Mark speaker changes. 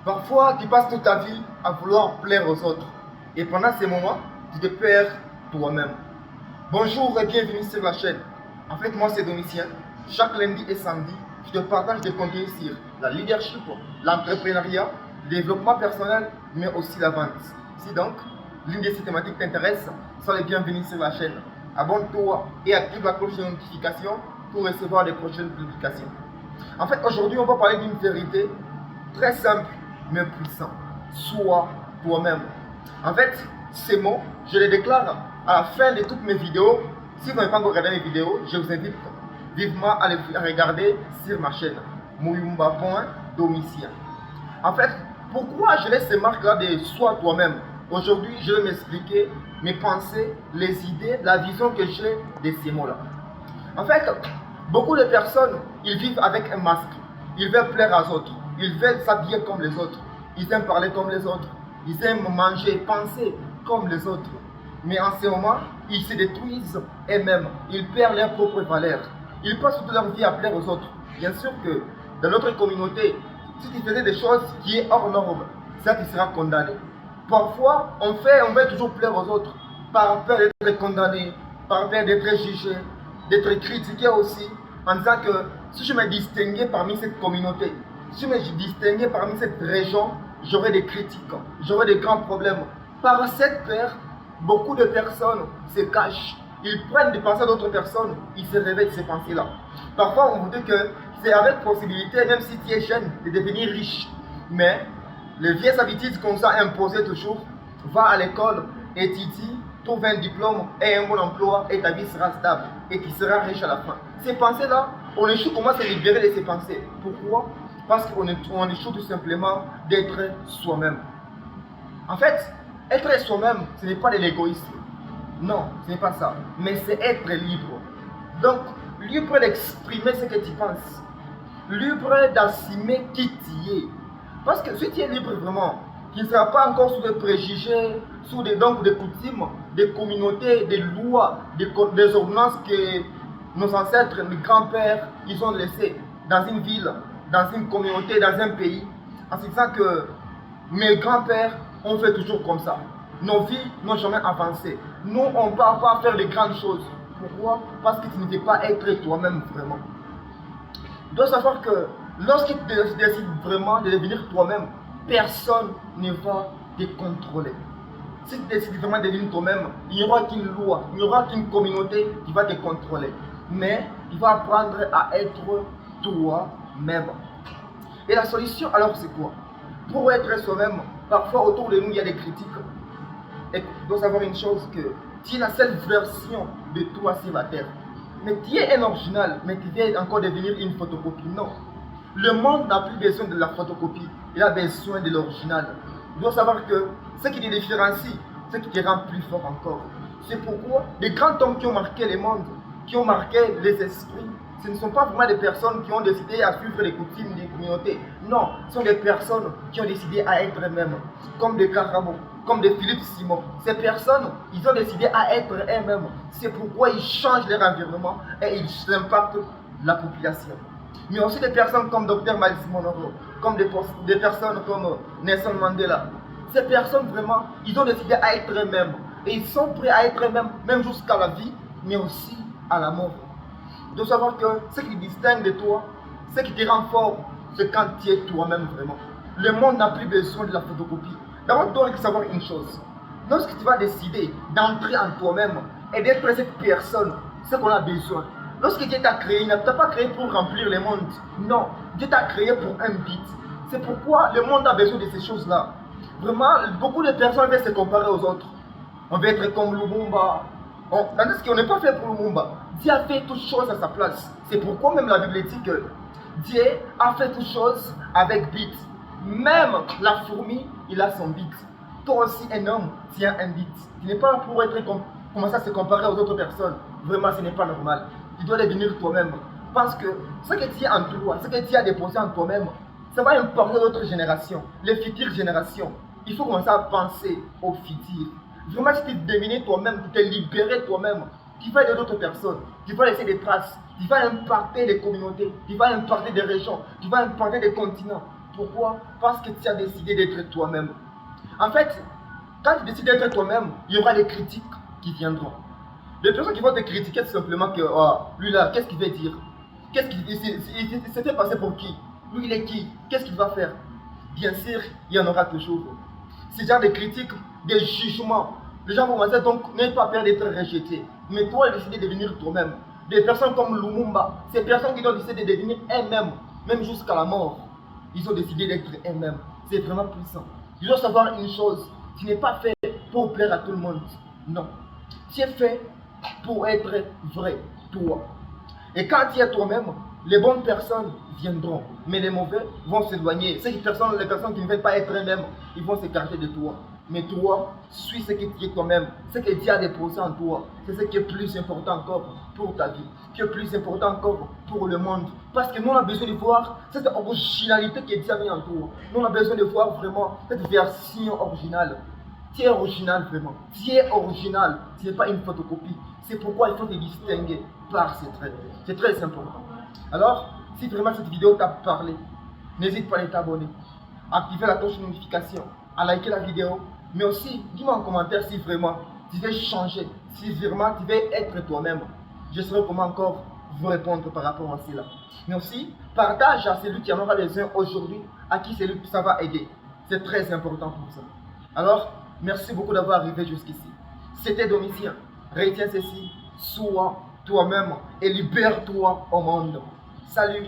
Speaker 1: Parfois, tu passes toute ta vie à vouloir plaire aux autres. Et pendant ces moments, tu te perds toi-même. Bonjour et bienvenue sur la chaîne. En fait, moi, c'est Domitien. Chaque lundi et samedi, je te partage des contenus sur la leadership, l'entrepreneuriat, le développement personnel, mais aussi la vente. Si donc, l'une de ces thématiques t'intéresse, sois les bienvenus sur la chaîne. Abonne-toi et active la cloche de notification pour recevoir les prochaines publications. En fait, aujourd'hui, on va parler d'une vérité très simple mais puissante. Sois toi-même. En fait, ces mots, je les déclare à la fin de toutes mes vidéos. Si vous n'avez pas encore regardé mes vidéos, je vous invite vivement à les regarder sur ma chaîne Mouyumba.Domitien. En fait, pourquoi je laisse ces marques-là de sois toi-même? Aujourd'hui, je vais m'expliquer mes pensées, les idées, la vision que j'ai de ces mots-là. En fait, beaucoup de personnes, ils vivent avec un masque. Ils veulent plaire aux autres. Ils veulent s'habiller comme les autres. Ils aiment parler comme les autres. Ils aiment manger, penser comme les autres. Mais en ce moment, ils se détruisent eux-mêmes. Ils perdent leur propre valeur. Ils passent toute leur vie à plaire aux autres. Bien sûr que dans notre communauté, si tu faisais des choses qui sont hors normes, ça tu seras condamné. Parfois, on veut toujours plaire aux autres par peur d'être condamné, par peur d'être jugé, d'être critiqué aussi, en disant que si je me distinguais parmi cette communauté, si je me distinguais parmi cette région, j'aurais des critiques, j'aurais des grands problèmes. Par cette peur, beaucoup de personnes se cachent. Ils prennent des pensées d'autres personnes, ils se réveillent de ces pensées-là. Parfois, on vous dit que c'est avec possibilité, même si tu es jeune, de devenir riche. Mais les vieilles habitudes qu'on s'est imposées toujours, va à l'école, étudie, trouve un diplôme et un bon emploi et ta vie sera stable et tu seras riche à la fin. Ces pensées-là, on échoue comment se libérer de ces pensées. Pourquoi? Parce qu'on échoue tout simplement d'être soi-même. En fait, être soi-même, ce n'est pas de l'égoïsme. Non, ce n'est pas ça. Mais c'est être libre. Donc, libre d'exprimer ce que tu penses. Libre d'assumer qui tu es. Parce que si tu es libre vraiment, tu ne seras pas encore sous des préjugés, sous des coutumes, des communautés, des lois, des ordonnances que nos ancêtres, nos grands-pères, ils ont laissées dans une ville, dans une communauté, dans un pays, en se disant que mes grands-pères ont fait toujours comme ça. Nos vies n'ont jamais avancé. Nous, on ne part pas faire de grandes choses. Pourquoi? Parce que tu ne veux pas être toi-même vraiment. Tu dois savoir que lorsque tu décides vraiment de devenir toi-même, personne ne va te contrôler. Si tu décides vraiment de devenir toi-même, il n'y aura qu'une loi, il n'y aura qu'une communauté qui va te contrôler. Mais tu vas apprendre à être toi-même. Et la solution, alors, c'est quoi? Pour être soi-même, parfois autour de nous, il y a des critiques. Et tu dois savoir une chose, que tu es la seule version de toi sur la terre. Mais tu es un original, mais tu viens encore devenir une photocopie. Non. Le monde n'a plus besoin de la photocopie, il a besoin de l'original. Tu dois savoir que ce qui te différencie, ce qui te rend plus fort encore. C'est pourquoi les grands hommes qui ont marqué les mondes, qui ont marqué les esprits, ce ne sont pas vraiment des personnes qui ont décidé à suivre les coutumes des communautés. Non, ce sont des personnes qui ont décidé à être elles-mêmes, comme des Carabo, comme des Philippe Simon. Ces personnes, ils ont décidé à être elles-mêmes. C'est pourquoi ils changent leur environnement et ils impactent la population. Mais aussi des personnes comme Dr Miles Monroe, comme des personnes comme Nelson Mandela. Ces personnes, vraiment, ils ont décidé à être eux-mêmes. Et ils sont prêts à être eux-mêmes, même jusqu'à la vie, mais aussi à la mort. Tu dois savoir que ce qui distingue de toi, ce qui te rend fort, c'est quand tu es toi-même vraiment. Le monde n'a plus besoin de la photocopie. D'abord, tu dois savoir une chose. Lorsque tu vas décider d'entrer en toi-même et d'être cette personne, c'est ce qu'on a besoin. Lorsque Dieu t'a créé, il ne t'a pas créé pour remplir le monde. Non, Dieu t'a créé pour un but. C'est pourquoi le monde a besoin de ces choses-là. Vraiment, beaucoup de personnes veulent se comparer aux autres. On veut être comme Lumumba. Tandis qu'on n'est pas fait pour Lumumba. Dieu a fait toutes choses à sa place. C'est pourquoi même la Bible dit que Dieu a fait toutes choses avec but. Même la fourmi, il a son but. Toi aussi, un homme, tu as un but. Tu n'es pas là pour commencer à se comparer aux autres personnes. Vraiment, ce n'est pas normal. Tu dois devenir toi-même. Parce que ce que tu as en toi, ce que tu as déposé en toi-même, ça va impacter d'autres générations, les futures générations. Il faut commencer à penser au futur. Vraiment, si tu deviens toi-même, tu te libérer toi-même, tu vas aider d'autres personnes, tu vas laisser des traces, tu vas impacter les communautés, tu vas impacter des régions, tu vas impacter des continents. Pourquoi? Parce que tu as décidé d'être toi-même. En fait, quand tu décides d'être toi-même, il y aura des critiques qui viendront. Les personnes qui vont te critiquer tout simplement que lui là, qu'est-ce qu'il veut dire? Qu'est-ce qu'il s'est fait passer pour qui? Lui il est qui? Qu'est-ce qu'il va faire? Bien sûr, il y en aura toujours. C'est genre des critiques, des jugements. Les gens vont me dire donc n'aie pas peur d'être rejeté. Mais toi, décider de devenir toi-même. Des personnes comme Lumumba, ces personnes qui ont décidé de devenir elles-mêmes, même jusqu'à la mort, ils ont décidé d'être elles-mêmes. C'est vraiment puissant. Tu dois savoir une chose, tu n'es pas fait pour plaire à tout le monde. Non. Tu es fait pour être vrai, toi. Et quand tu es toi-même, les bonnes personnes viendront, mais les mauvais vont s'éloigner. Les personnes qui ne veulent pas être elles-mêmes, ils vont s'écarter de toi. Mais toi, suis ce que tu es toi-même, ce que Dieu a déposé en toi. C'est ce qui est plus important encore pour ta vie, qui est plus important encore pour le monde. Parce que nous, on a besoin de voir cette originalité que Dieu a mis en toi. Nous, on a besoin de voir vraiment cette version originale. Tu es original vraiment. Tu es original. Tu n'es pas une photocopie. C'est pourquoi il faut te distinguer par ces traits. C'est très important. Alors, si vraiment cette vidéo t'a parlé, n'hésite pas à t'abonner, à activer la cloche de notification, à liker la vidéo, mais aussi dis-moi en commentaire si vraiment tu veux changer, si vraiment tu veux être toi-même. Je saurai comment encore vous répondre par rapport à cela. Mais aussi, partage à celui qui en aura besoin aujourd'hui, à qui ça va aider. C'est très important pour ça. Alors, merci beaucoup d'avoir arrivé jusqu'ici. C'était Domitien. Retiens ceci, sois toi-même et libère-toi au monde. Salut!